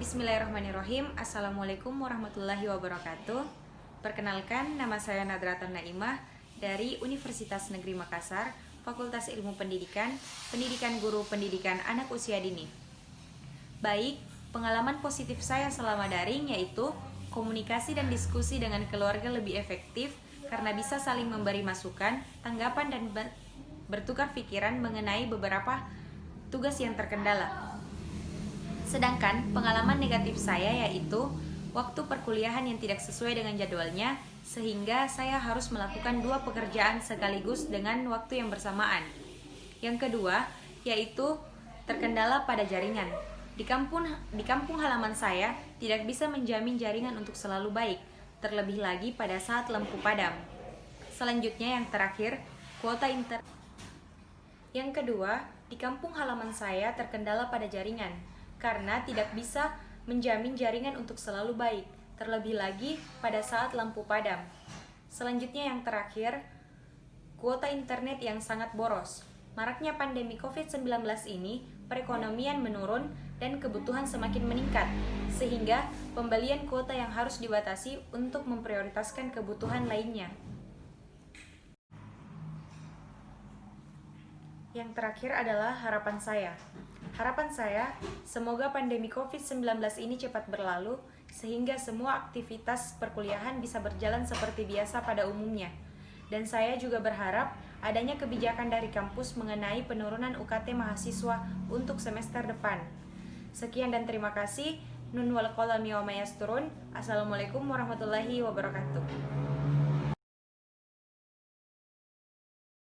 Bismillahirrahmanirrahim. Assalamualaikum warahmatullahi wabarakatuh. Perkenalkan, nama saya Nadratan Naimah dari Universitas Negeri Makassar, Fakultas Ilmu Pendidikan, Pendidikan Guru Pendidikan Anak Usia Dini. Baik, pengalaman positif saya selama daring yaitu komunikasi dan diskusi dengan keluarga lebih efektif karena bisa saling memberi masukan, tanggapan, dan bertukar pikiran mengenai beberapa tugas yang terkendala. Sedangkan pengalaman negatif saya yaitu waktu perkuliahan yang tidak sesuai dengan jadwalnya, sehingga saya harus melakukan dua pekerjaan sekaligus dengan waktu yang bersamaan. Yang kedua yaitu terkendala pada jaringan. Di kampung halaman saya tidak bisa menjamin jaringan untuk selalu baik, terlebih lagi pada saat lampu padam. Selanjutnya yang terakhir, kuota internet. Yang kedua, di kampung halaman saya terkendala pada jaringan karena tidak bisa menjamin jaringan untuk selalu baik, terlebih lagi pada saat lampu padam. Selanjutnya yang terakhir, kuota internet yang sangat boros. Maraknya pandemi COVID-19 ini, perekonomian menurun dan kebutuhan semakin meningkat, sehingga pembelian kuota yang harus dibatasi untuk memprioritaskan kebutuhan lainnya. Yang terakhir adalah harapan saya. Harapan saya, semoga pandemi COVID-19 ini cepat berlalu, sehingga semua aktivitas perkuliahan bisa berjalan seperti biasa pada umumnya. Dan saya juga berharap adanya kebijakan dari kampus mengenai penurunan UKT mahasiswa untuk semester depan. Sekian dan terima kasih. Nun wal qalami wa ma yasturun. Assalamualaikum warahmatullahi wabarakatuh.